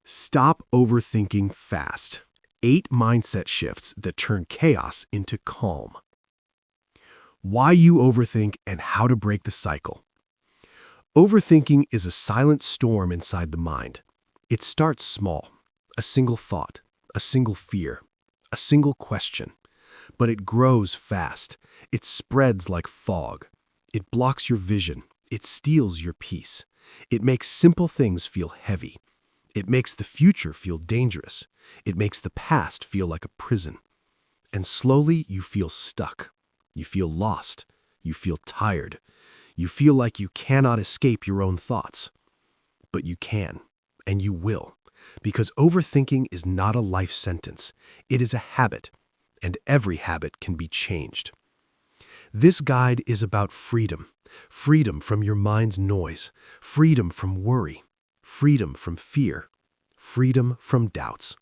Stop overthinking fast. 8 mindset shifts that turn chaos into calm. Why you overthink and how to break the cycle. Overthinking is a silent storm inside the mind. It starts small, a single thought, a single fear, a single question. But it grows fast. It spreads like fog. It blocks your vision. It steals your peace. It makes simple things feel heavy. It makes the future feel dangerous. It makes the past feel like a prison. And slowly you feel stuck. You feel lost. You feel tired. You feel like you cannot escape your own thoughts. But you can, and you will, because overthinking is not a life sentence. It is a habit, and every habit can be changed. This guide is about freedom. Freedom from your mind's noise. Freedom from worry. Freedom from fear. Freedom from doubts.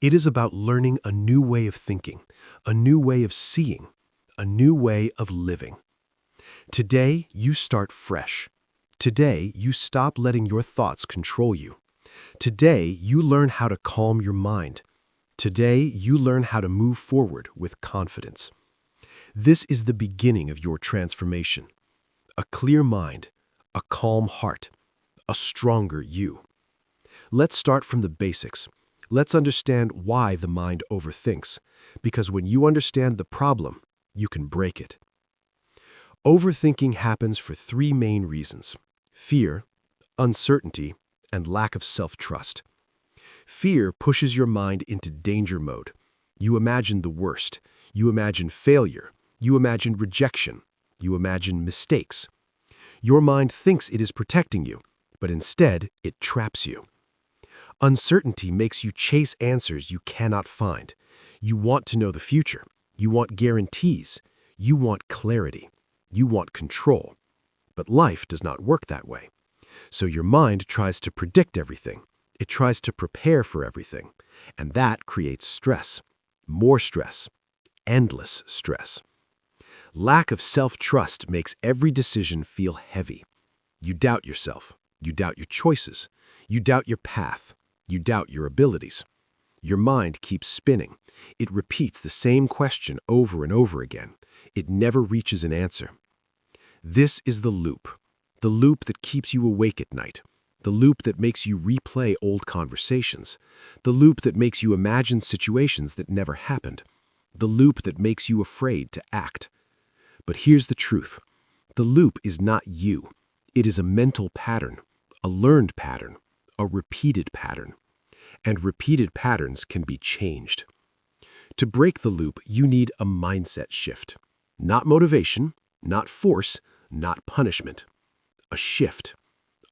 It is about learning a new way of thinking, a new way of seeing, a new way of living. Today, you start fresh. Today, you stop letting your thoughts control you. Today, you learn how to calm your mind. Today, you learn how to move forward with confidence. This is the beginning of your transformation. A clear mind, a calm heart, a stronger you. Let's start from the basics. Let's understand why the mind overthinks, because when you understand the problem, you can break it. Overthinking happens for 3 main reasons: fear, uncertainty, and lack of self-trust. Fear pushes your mind into danger mode. You imagine the worst. You imagine failure. You imagine rejection. You imagine mistakes. Your mind thinks it is protecting you, but instead it traps you. Uncertainty makes you chase answers you cannot find. You want to know the future. You want guarantees. You want clarity. You want control. But life does not work that way. So your mind tries to predict everything. It tries to prepare for everything. And that creates stress. More stress. Endless stress. Lack of self-trust makes every decision feel heavy. You doubt yourself. You doubt your choices. You doubt your path. You doubt your abilities. Your mind keeps spinning. It repeats the same question over and over again. It never reaches an answer. This is the loop that keeps you awake at night, the loop that makes you replay old conversations, the loop that makes you imagine situations that never happened, the loop that makes you afraid to act. But here's the truth. The loop is not you. It is a mental pattern, a learned pattern, a repeated pattern. And repeated patterns can be changed. To break the loop, you need a mindset shift. Not motivation, not force, not punishment. A shift.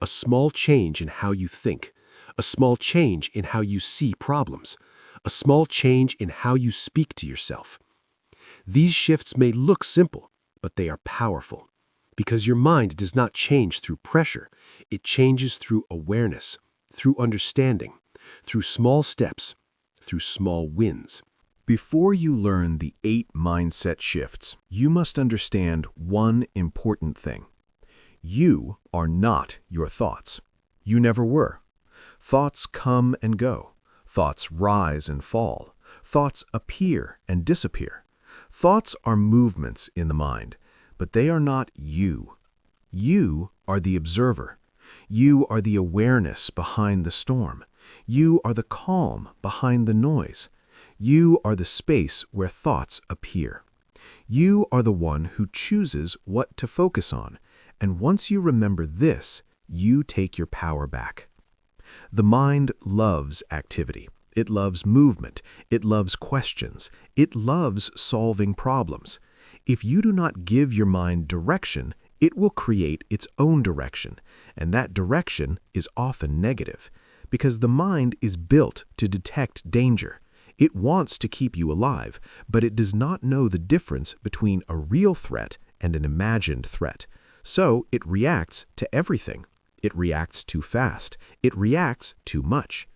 A small change in how you think. A small change in how you see problems. A small change in how you speak to yourself. These shifts may look simple, but they are powerful. Because your mind does not change through pressure. It changes through awareness, through understanding, through small steps, through small wins. Before you learn the 8 mindset shifts, you must understand one important thing. You are not your thoughts. You never were. Thoughts come and go. Thoughts rise and fall. Thoughts appear and disappear. Thoughts are movements in the mind, but they are not you. You are the observer. You are the awareness behind the storm. You are the calm behind the noise. You are the space where thoughts appear. You are the one who chooses what to focus on, and once you remember this, you take your power back. The mind loves activity. It loves movement. It loves questions. It loves solving problems. If you do not give your mind direction, it will create its own direction, and that direction is often negative. Because the mind is built to detect danger. It wants to keep you alive, but it does not know the difference between a real threat and an imagined threat. So it reacts to everything. It reacts too fast. It reacts too much.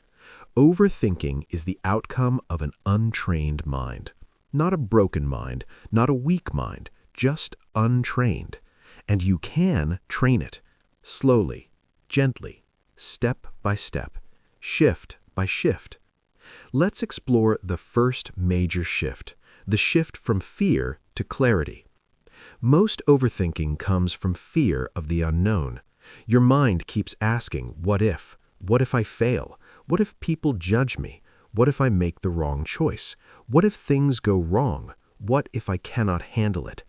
Overthinking is the outcome of an untrained mind. Not a broken mind, not a weak mind, just untrained. And you can train it. Slowly, gently, step by step. Shift by shift. Let's explore the first major shift, the shift from fear to clarity. Most overthinking comes from fear of the unknown. Your mind keeps asking, what if? What if I fail? What if people judge me? What if I make the wrong choice? What if things go wrong? What if I cannot handle it?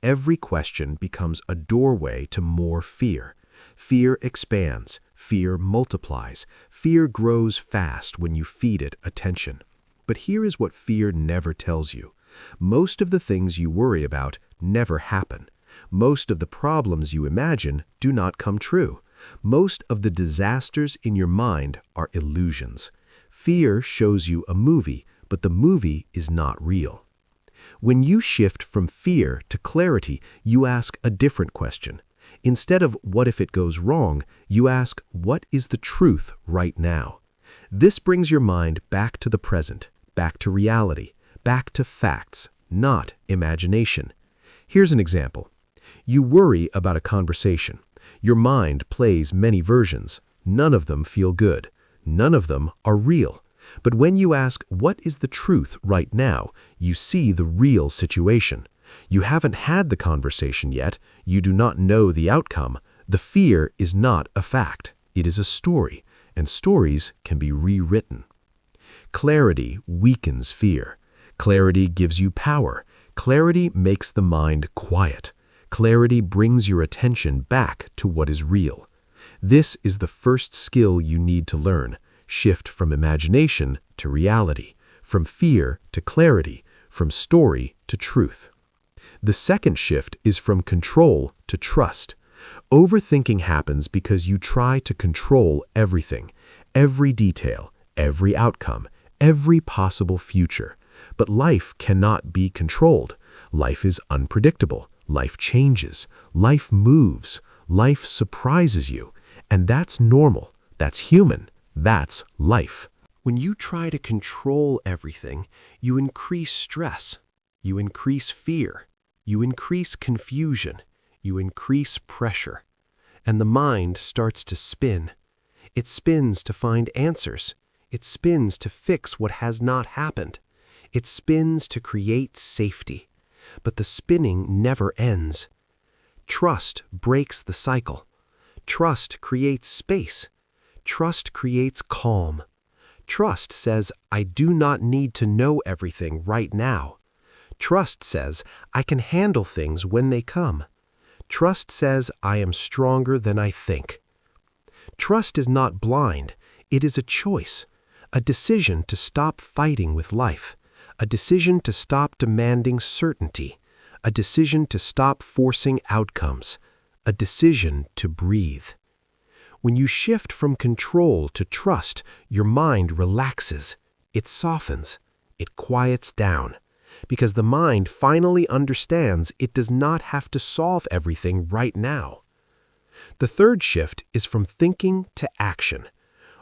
Every question becomes a doorway to more fear. Fear expands, fear multiplies, fear grows fast when you feed it attention. But here is what fear never tells you. Most of the things you worry about never happen. Most of the problems you imagine do not come true. Most of the disasters in your mind are illusions. Fear shows you a movie, but the movie is not real. When you shift from fear to clarity, you ask a different question. Instead of what if it goes wrong, you ask what is the truth right now. This brings your mind back to the present, back to reality, back to facts, not imagination. Here's an example. You worry about a conversation. Your mind plays many versions. None of them feel good. None of them are real. But when you ask, what is the truth right now, you see the real situation. You haven't had the conversation yet. You do not know the outcome. The fear is not a fact. It is a story, and stories can be rewritten. Clarity weakens fear. Clarity gives you power. Clarity makes the mind quiet. Clarity brings your attention back to what is real. This is the first skill you need to learn. Shift from imagination to reality, from fear to clarity, from story to truth. The second shift is from control to trust. Overthinking happens because you try to control everything, every detail, every outcome, every possible future. But life cannot be controlled. Life is unpredictable. Life changes. Life moves. Life surprises you. And that's normal. That's human. That's life. When you try to control everything, you increase stress. You increase fear. You increase confusion. You increase pressure. And the mind starts to spin. It spins to find answers. It spins to fix what has not happened. It spins to create safety. But the spinning never ends. Trust breaks the cycle. Trust creates space. Trust creates calm. Trust says, I do not need to know everything right now. Trust says, I can handle things when they come. Trust says, I am stronger than I think. Trust is not blind. It is a choice, a decision to stop fighting with life, a decision to stop demanding certainty, a decision to stop forcing outcomes, a decision to breathe. When you shift from control to trust, your mind relaxes, it softens, it quiets down, because the mind finally understands it does not have to solve everything right now. The third shift is from thinking to action.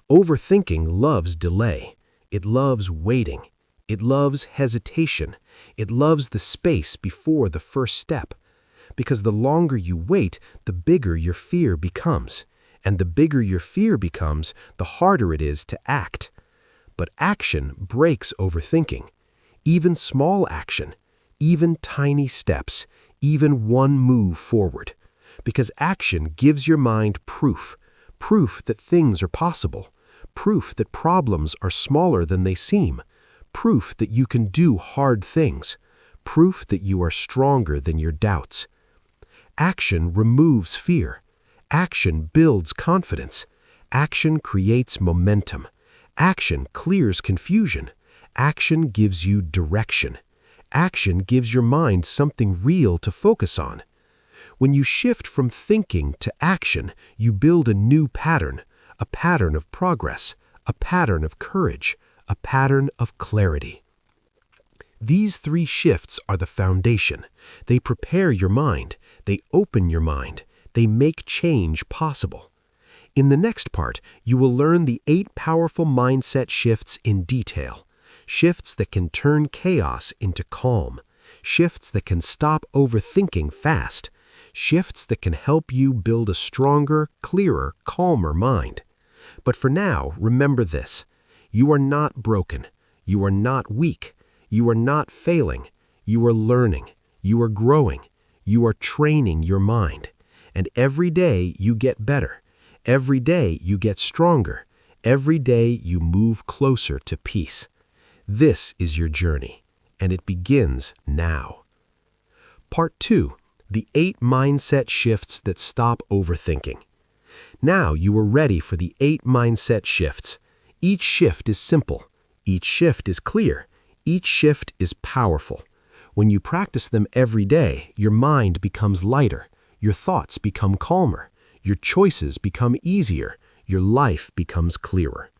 Overthinking loves delay. It loves waiting. It loves hesitation. It loves the space before the first step. Because the longer you wait, the bigger your fear becomes. And the bigger your fear becomes, the harder it is to act. But action breaks overthinking. Even small action, even tiny steps, even one move forward. Because action gives your mind proof that things are possible, proof that problems are smaller than they seem, proof that you can do hard things, proof that you are stronger than your doubts. Action removes fear. Action builds confidence. Action creates momentum. Action clears confusion. Action gives you direction. Action gives your mind something real to focus on. When you shift from thinking to action, you build a new pattern, a pattern of progress, a pattern of courage, a pattern of clarity. These three shifts are the foundation. They prepare your mind. They open your mind. They make change possible. In the next part, you will learn the 8 powerful mindset shifts in detail. Shifts that can turn chaos into calm. Shifts that can stop overthinking fast. Shifts that can help you build a stronger, clearer, calmer mind. But for now, remember this. You are not broken. You are not weak. You are not failing. You are learning. You are growing. You are training your mind. And every day you get better. Every day you get stronger. Every day you move closer to peace. This is your journey, and it begins now. Part 2. The 8 mindset shifts that stop overthinking. Now you are ready for the 8 mindset shifts. Each shift is simple. Each shift is clear. Each shift is powerful. When you practice them every day, your mind becomes lighter. Your thoughts become calmer. Your choices become easier. Your life becomes clearer.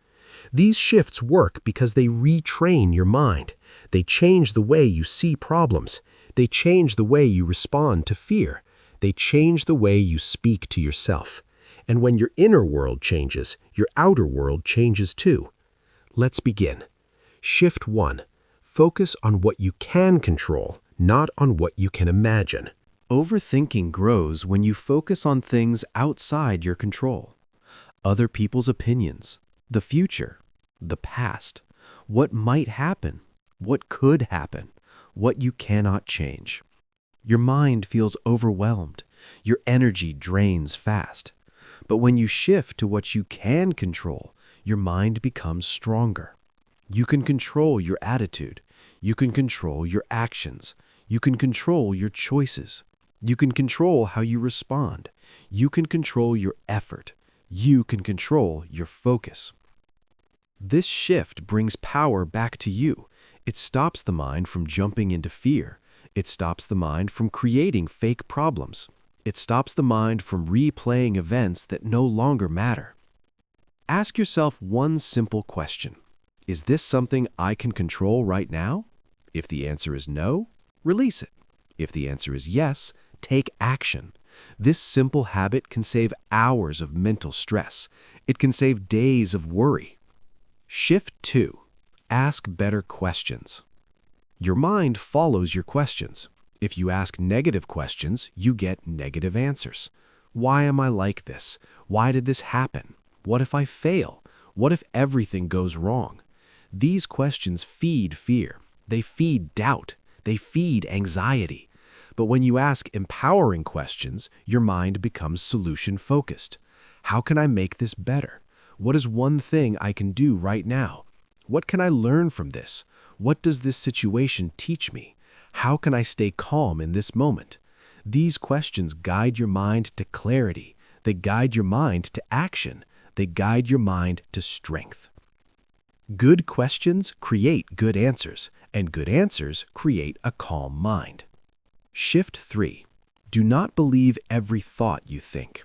These shifts work because they retrain your mind. They change the way you see problems. They change the way you respond to fear. They change the way you speak to yourself. And when your inner world changes, your outer world changes too. Let's begin. Shift 1. Focus on what you can control, not on what you can imagine. Overthinking grows when you focus on things outside your control. Other people's opinions, the future, the past, what might happen, what could happen, what you cannot change. Your mind feels overwhelmed. Your energy drains fast. But when you shift to what you can control, your mind becomes stronger. You can control your attitude. You can control your actions. You can control your choices. You can control how you respond. You can control your effort. You can control your focus. This shift brings power back to you. It stops the mind from jumping into fear. It stops the mind from creating fake problems. It stops the mind from replaying events that no longer matter. Ask yourself one simple question. Is this something I can control right now? If the answer is no, release it. If the answer is yes, take action. This simple habit can save hours of mental stress. It can save days of worry. Shift 2. Ask better questions. Your mind follows your questions. If you ask negative questions, you get negative answers. Why am I like this? Why did this happen? What if I fail? What if everything goes wrong? These questions feed fear. They feed doubt. They feed anxiety. But when you ask empowering questions, your mind becomes solution-focused. How can I make this better? What is one thing I can do right now? What can I learn from this? What does this situation teach me? How can I stay calm in this moment? These questions guide your mind to clarity. They guide your mind to action. They guide your mind to strength. Good questions create good answers, and good answers create a calm mind. Shift 3. Do not believe every thought you think.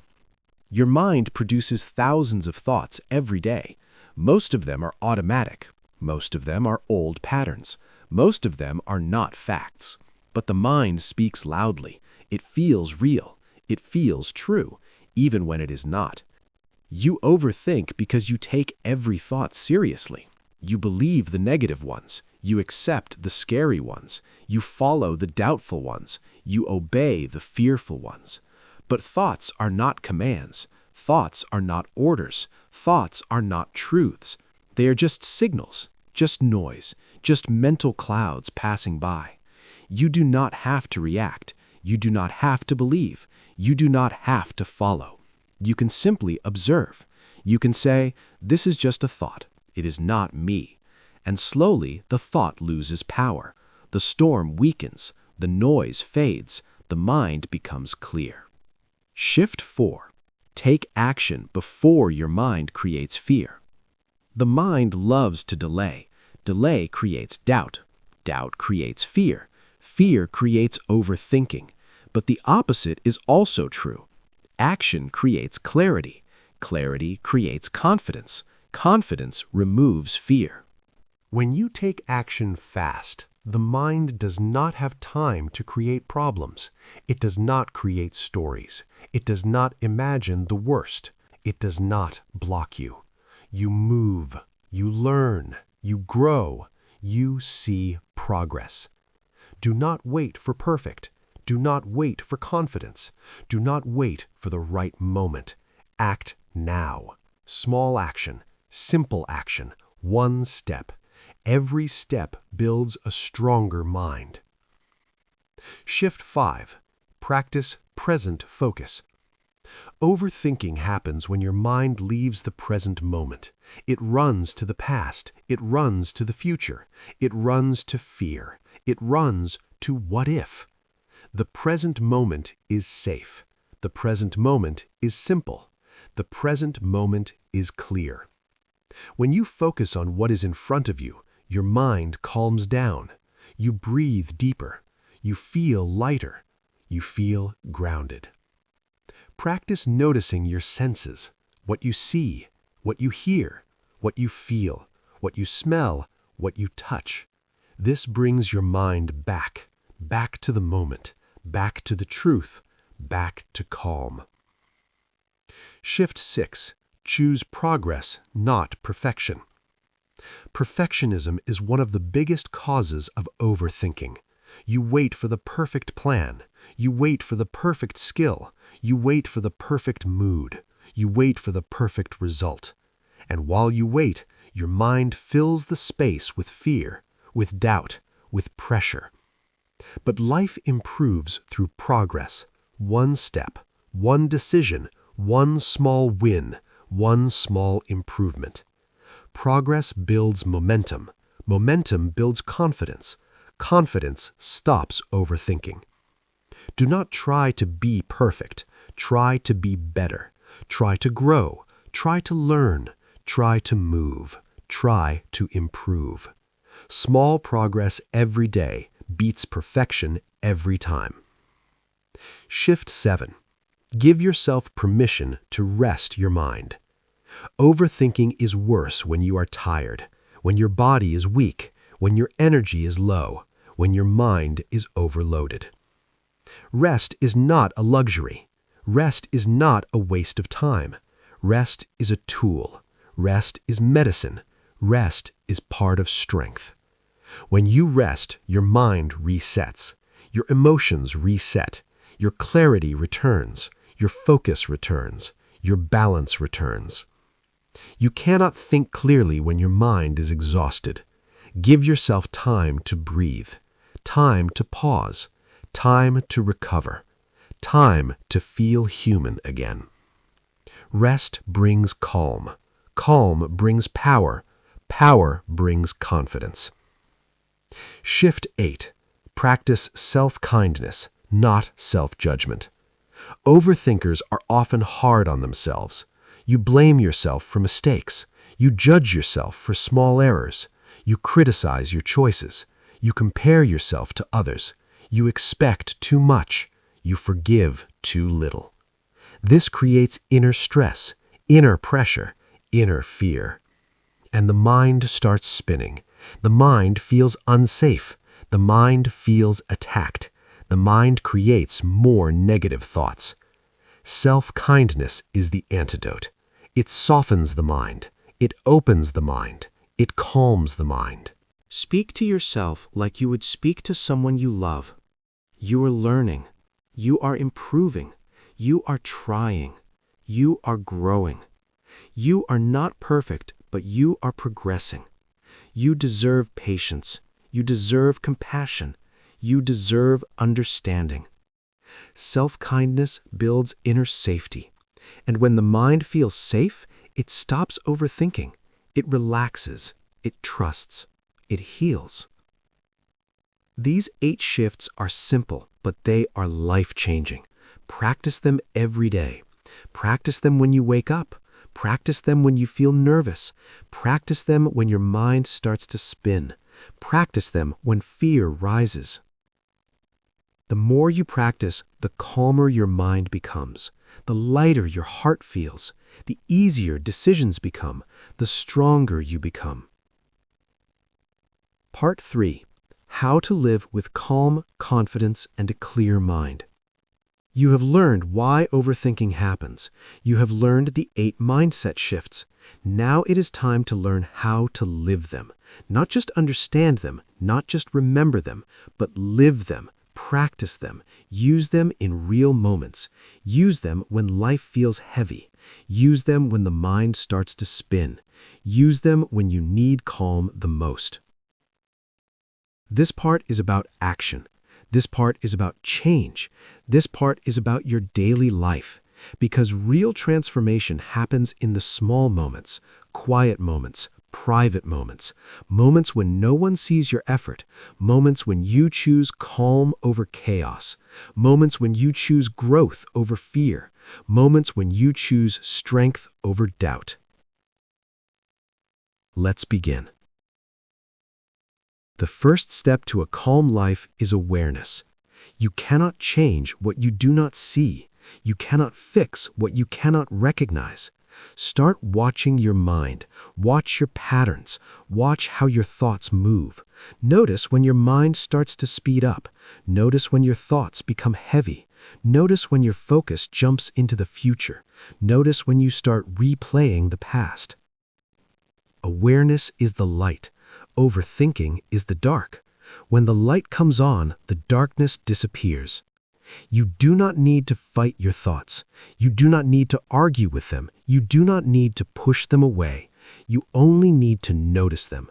Your mind produces thousands of thoughts every day. Most of them are automatic. Most of them are old patterns. Most of them are not facts. But the mind speaks loudly. It feels real. It feels true, even when it is not. You overthink because you take every thought seriously. You believe the negative ones. You accept the scary ones. You follow the doubtful ones. You obey the fearful ones. But thoughts are not commands. Thoughts are not orders. Thoughts are not truths. They are just signals, just noise, just mental clouds passing by. You do not have to react. You do not have to believe. You do not have to follow. You can simply observe. You can say, "This is just a thought. It is not me." And slowly the thought loses power. The storm weakens. The noise fades. The mind becomes clear. Shift 4. Take action before your mind creates fear. The mind loves to delay. Delay creates doubt. Doubt creates fear. Fear creates overthinking. But the opposite is also true. Action creates clarity. Clarity creates confidence. Confidence removes fear. When you take action fast, the mind does not have time to create problems. It does not create stories. It does not imagine the worst. It does not block you. You move. You learn. You grow. You see progress. Do not wait for perfect. Do not wait for confidence. Do not wait for the right moment. Act now. Small action, simple action, One step. Every step builds a stronger mind. Shift 5. Practice present focus. Overthinking happens when your mind leaves the present moment. It runs to the past. It runs to the future. It runs to fear. It runs to what if. The present moment is safe. The present moment is simple. The present moment is clear. When you focus on what is in front of you, your mind calms down. You breathe deeper. You feel lighter. You feel grounded. Practice noticing your senses, what you see, what you hear, what you feel, what you smell, what you touch. This brings your mind back to the moment, back to the truth, back to calm. Shift 6. Choose progress, not perfection. Perfectionism is one of the biggest causes of overthinking. You wait for the perfect plan. You wait for the perfect skill. You wait for the perfect mood. You wait for the perfect result. And while you wait, your mind fills the space with fear, with doubt, with pressure. But life improves through progress. One step, one decision, one small win, one small improvement. Progress builds momentum. Momentum builds confidence. Confidence stops overthinking. Do not try to be perfect. Try to be better. Try to grow. Try to learn. Try to move. Try to improve. Small progress every day beats perfection every time. Shift 7. Give yourself permission to rest your mind. Overthinking is worse when you are tired, when your body is weak, when your energy is low, when your mind is overloaded. Rest is not a luxury. Rest is not a waste of time. Rest is a tool. Rest is medicine. Rest is part of strength. When you rest, your mind resets. Your emotions reset. Your clarity returns. Your focus returns. Your balance returns. You cannot think clearly when your mind is exhausted. Give yourself time to breathe, time to pause, time to recover, time to feel human again. Rest brings calm. Calm brings power. Power brings confidence. Shift 8. Practice self-kindness, not self-judgment. Overthinkers are often hard on themselves. You blame yourself for mistakes. You judge yourself for small errors. You criticize your choices. You compare yourself to others. You expect too much. You forgive too little. This creates inner stress, inner pressure, inner fear. And the mind starts spinning. The mind feels unsafe. The mind feels attacked. The mind creates more negative thoughts. Self-kindness is the antidote. It softens the mind. It opens the mind. It calms the mind. Speak to yourself like you would speak to someone you love. You are learning. You are improving. You are trying. You are growing. You are not perfect, but you are progressing. You deserve patience. You deserve compassion. You deserve understanding. Self-kindness builds inner safety. And when the mind feels safe, it stops overthinking. It relaxes. It trusts. It heals. These 8 shifts are simple, but they are life-changing. Practice them every day. Practice them when you wake up. Practice them when you feel nervous. Practice them when your mind starts to spin. Practice them when fear rises. The more you practice, the calmer your mind becomes, the lighter your heart feels, the easier decisions become, the stronger you become. Part 3. How to live with calm, confidence, and a clear mind. You have learned why overthinking happens. You have learned the 8 mindset shifts. Now it is time to learn how to live them. Not just understand them, not just remember them, but live them, practice them, use them in real moments. Use them when life feels heavy, Use them when the mind starts to spin. Use them when you need calm the most. This part is about action. This part is about change. This part is about your daily life. Because real transformation happens in the small moments, quiet moments, private moments, moments when no one sees your effort, moments when you choose calm over chaos, moments when you choose growth over fear, moments when you choose strength over doubt. Let's begin. The first step to a calm life is awareness. You cannot change what you do not see. You cannot fix what you cannot recognize. Start watching your mind. Watch your patterns. Watch how your thoughts move. Notice when your mind starts to speed up. Notice when your thoughts become heavy. Notice when your focus jumps into the future. Notice when you start replaying the past. Awareness is the light. Overthinking is the dark. When the light comes on, the darkness disappears. You do not need to fight your thoughts. You do not need to argue with them. You do not need to push them away. You only need to notice them.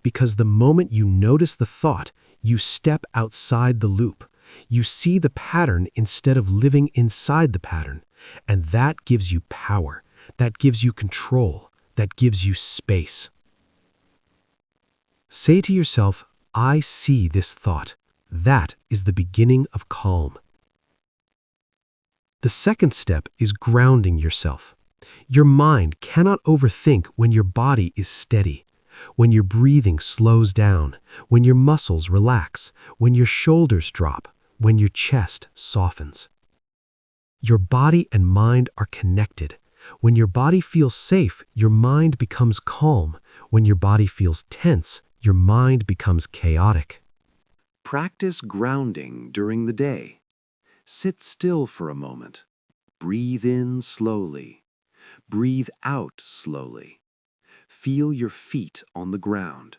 Because the moment you notice the thought, you step outside the loop. You see the pattern instead of living inside the pattern. And that gives you power. That gives you control. That gives you space. Say to yourself, I see this thought. That is the beginning of calm. The second step is grounding yourself. Your mind cannot overthink when your body is steady, when your breathing slows down, when your muscles relax, when your shoulders drop, when your chest softens. Your body and mind are connected. When your body feels safe, your mind becomes calm. When your body feels tense, your mind becomes chaotic. Practice grounding during the day. Sit still for a moment. Breathe in slowly. Breathe out slowly. Feel your feet on the ground.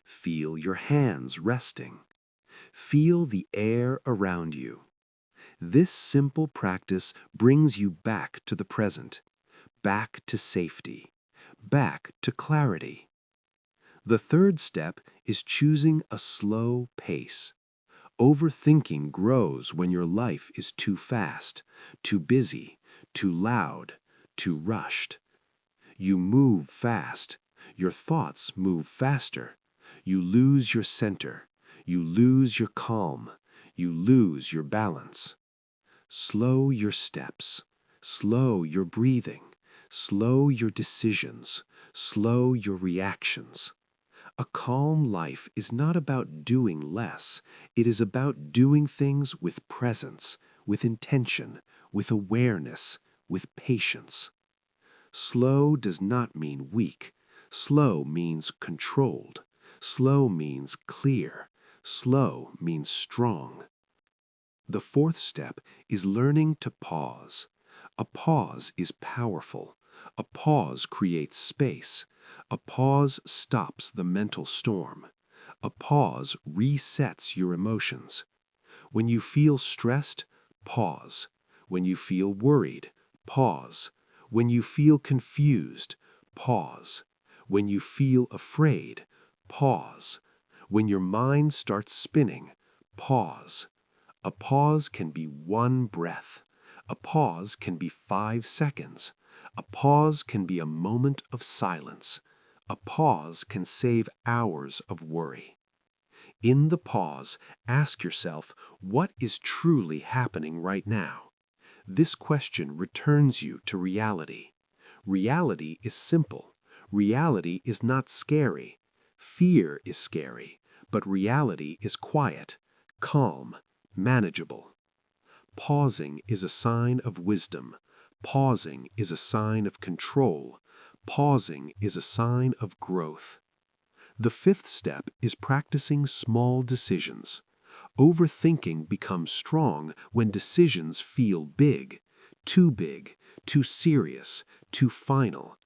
Feel your hands resting. Feel the air around you. This simple practice brings you back to the present, back to safety, back to clarity. The third step is choosing a slow pace. Overthinking grows when your life is too fast, too busy, too loud, too rushed. You move fast. Your thoughts move faster. You lose your center. You lose your calm. You lose your balance. Slow your steps. Slow your breathing. Slow your decisions. Slow your reactions. A calm life is not about doing less. It is about doing things with presence, with intention, with awareness, with patience. Slow does not mean weak. Slow means controlled. Slow means clear. Slow means strong. The fourth step is learning to pause. A pause is powerful. A pause creates space. A pause stops the mental storm. A pause resets your emotions. When you feel stressed, pause. When you feel worried, pause. When you feel confused, pause. When you feel afraid, pause. When your mind starts spinning, pause. A pause can be one breath. A pause can be 5 seconds. A pause can be a moment of silence. A pause can save hours of worry. In the pause, ask yourself, what is truly happening right now? This question returns you to reality. Reality is simple. Reality is not scary. Fear is scary, but reality is quiet, calm, manageable. Pausing is a sign of wisdom. Pausing is a sign of control. Pausing is a sign of growth. The fifth step is practicing small decisions. Overthinking becomes strong when decisions feel big, too serious, too final.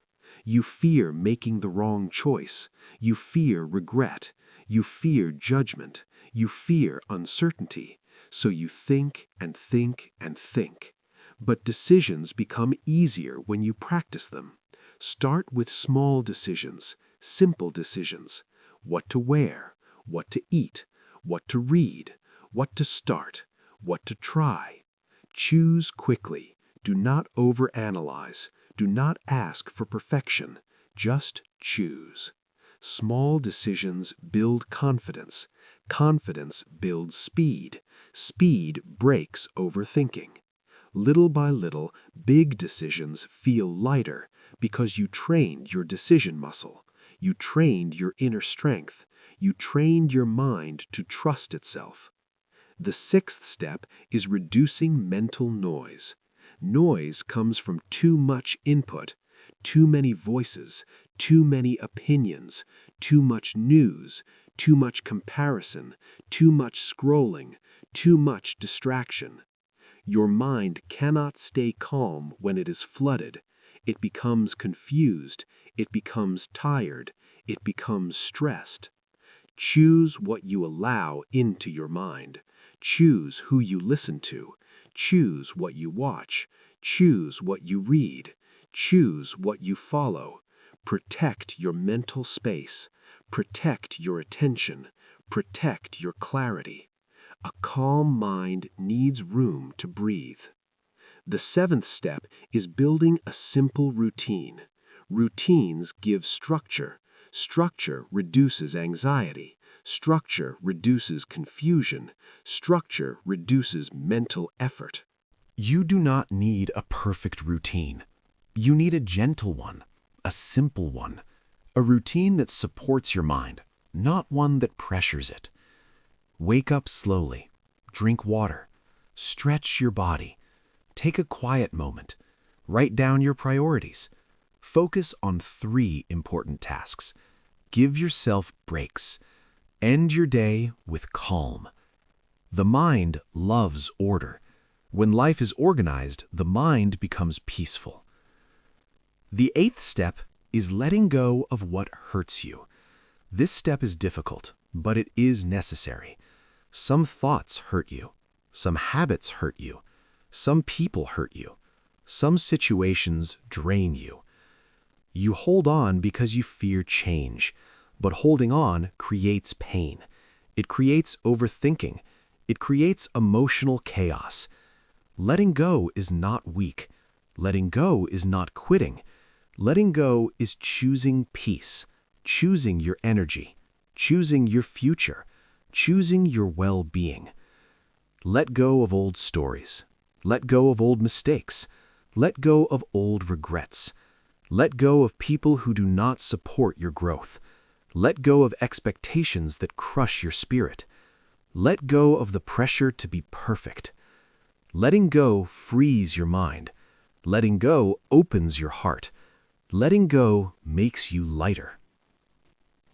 You fear making the wrong choice. You fear regret. You fear judgment. You fear uncertainty. So you think and think and think. But decisions become easier when you practice them. Start with small decisions, simple decisions. What to wear, what to eat, what to read, what to start, what to try. Choose quickly. Do not overanalyze. Do not ask for perfection. Just choose. Small decisions build confidence. Confidence builds speed. Speed breaks overthinking. Little by little, big decisions feel lighter because you trained your decision muscle. You trained your inner strength. You trained your mind to trust itself. The sixth step is reducing mental noise. Noise comes from too much input, too many voices, too many opinions, too much news, too much comparison, too much scrolling, too much distraction. Your mind cannot stay calm when it is flooded. It becomes confused, it becomes tired, it becomes stressed. Choose what you allow into your mind. Choose who you listen to. Choose what you watch. Choose what you read. Choose what you follow. Protect your mental space. Protect your attention. Protect your clarity. A calm mind needs room to breathe. The seventh step is building a simple routine. Routines give structure. Structure reduces anxiety. Structure reduces confusion. Structure reduces mental effort. You do not need a perfect routine. You need a gentle one, a simple one, a routine that supports your mind, not one that pressures it. Wake up slowly, drink water, stretch your body, take a quiet moment, write down your priorities. Focus on 3 important tasks. Give yourself breaks. End your day with calm. The mind loves order. When life is organized, the mind becomes peaceful. The 8th step is letting go of what hurts you. This step is difficult, but it is necessary. Some thoughts hurt you. Some habits hurt you. Some people hurt you. Some situations drain you. You hold on because you fear change, but holding on creates pain. It creates overthinking. It creates emotional chaos. Letting go is not weak. Letting go is not quitting. Letting go is choosing peace, choosing your energy, choosing your future, choosing your well-being. Let go of old stories. Let go of old mistakes. Let go of old regrets. Let go of people who do not support your growth. Let go of expectations that crush your spirit. Let go of the pressure to be perfect. Letting go frees your mind. Letting go opens your heart. Letting go makes you lighter.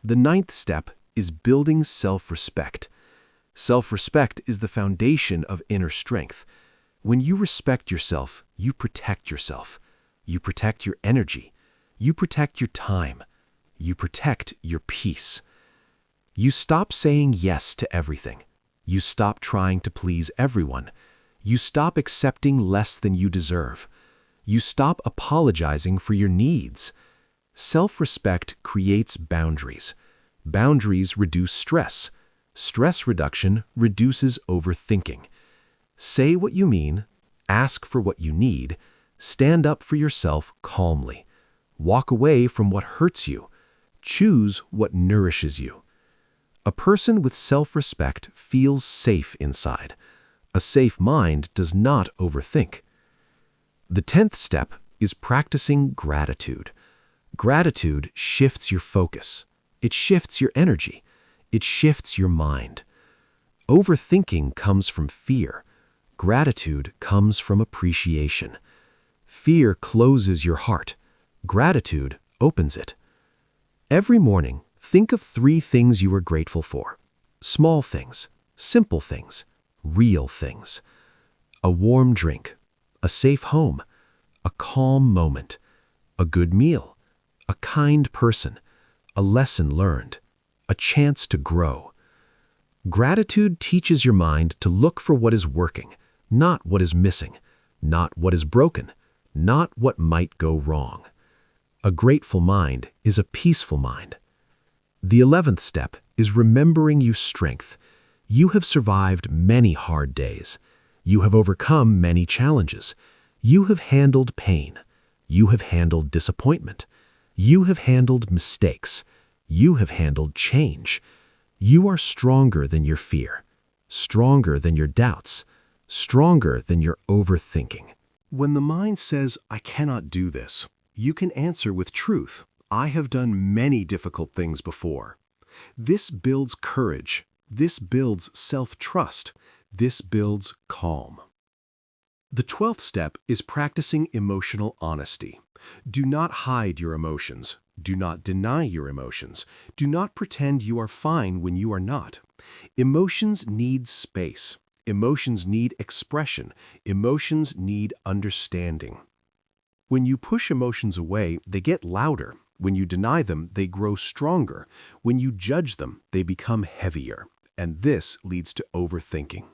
The 9th step is building self-respect. Self-respect is the foundation of inner strength. When you respect yourself, you protect yourself. You protect your energy. You protect your time. You protect your peace. You stop saying yes to everything. You stop trying to please everyone. You stop accepting less than you deserve. You stop apologizing for your needs. Self-respect creates boundaries. Boundaries reduce stress. Stress reduction reduces overthinking. Say what you mean, ask for what you need, stand up for yourself calmly. Walk away from what hurts you. Choose what nourishes you. A person with self-respect feels safe inside. A safe mind does not overthink. The 10th step is practicing gratitude. Gratitude shifts your focus. It shifts your energy. It shifts your mind. Overthinking comes from fear. Gratitude comes from appreciation. Fear closes your heart. Gratitude opens it. Every morning, think of 3 things you are grateful for. Small things, simple things, real things. A warm drink, a safe home, a calm moment, a good meal, a kind person, a lesson learned, a chance to grow. Gratitude teaches your mind to look for what is working, not what is missing. not what is broken, not what might go wrong. A grateful mind is a peaceful mind. The 11th step is remembering your strength. You have survived many hard days. You have overcome many challenges. You have handled pain. You have handled disappointment. You have handled mistakes. You have handled change. You are stronger than your fear, stronger than your doubts, stronger than your overthinking. When the mind says, "I cannot do this," you can answer with truth, "I have done many difficult things before." This builds courage. This builds self-trust. This builds calm. The 12th step is practicing emotional honesty. Do not hide your emotions. Do not deny your emotions. Do not pretend you are fine when you are not. Emotions need space. Emotions need expression. Emotions need understanding. When you push emotions away, they get louder. When you deny them, they grow stronger. When you judge them, they become heavier. And this leads to overthinking.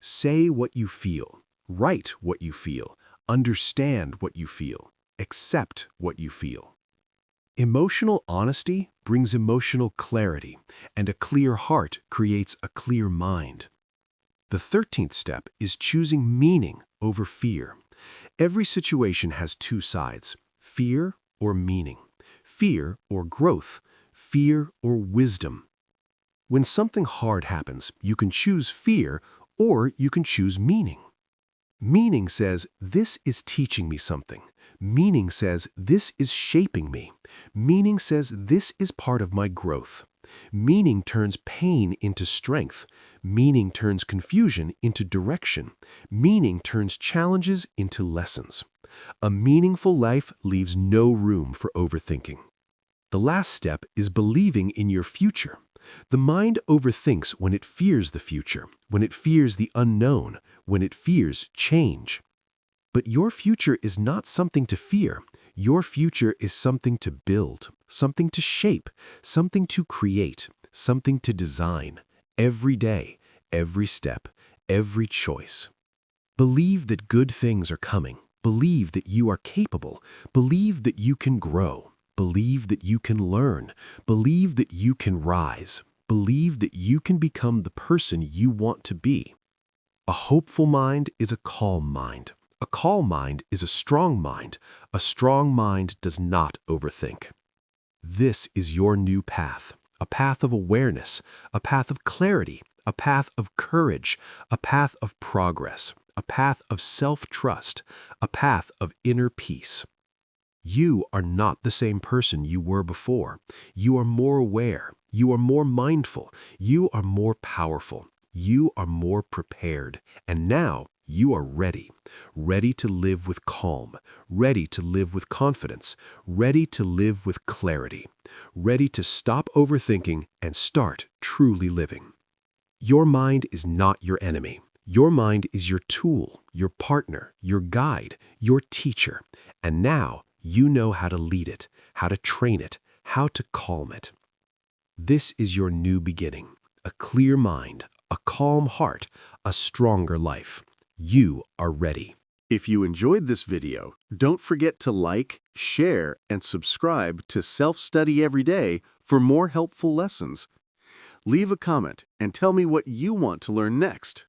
Say what you feel. Write what you feel. Understand what you feel. Accept what you feel. Emotional honesty brings emotional clarity, and a clear heart creates a clear mind. The 13th step is choosing meaning over fear. Every situation has two sides, fear or meaning, fear or growth, fear or wisdom. When something hard happens, you can choose fear or you can choose meaning. Meaning says, "This is teaching me something." Meaning says, "This is shaping me." Meaning says, "This is part of my growth." Meaning turns pain into strength. Meaning turns confusion into direction. Meaning turns challenges into lessons. A meaningful life leaves no room for overthinking. The last step is believing in your future. The mind overthinks when it fears the future, when it fears the unknown, when it fears change. But your future is not something to fear. Your future is something to build, something to shape, something to create, something to design, every day, every step, every choice. Believe that good things are coming. Believe that you are capable. Believe that you can grow. Believe that you can learn. Believe that you can rise. Believe that you can become the person you want to be. A hopeful mind is a calm mind. A calm mind is a strong mind. A strong mind does not overthink. This is your new path, a path of awareness, a path of clarity, a path of courage, a path of progress, a path of self-trust, a path of inner peace. You are not the same person you were before. You are more aware. You are more mindful. You are more powerful. You are more prepared. And now you are ready. Ready to live with calm. Ready to live with confidence. Ready to live with clarity. Ready to stop overthinking and start truly living. Your mind is not your enemy. Your mind is your tool, your partner, your guide, your teacher. And now you know how to lead it, how to train it, how to calm it. This is your new beginning, a clear mind, a calm heart, a stronger life. You are ready. If you enjoyed this video, don't forget to like, share, and subscribe to Self-Study Every Day for more helpful lessons. Leave a comment and tell me what you want to learn next.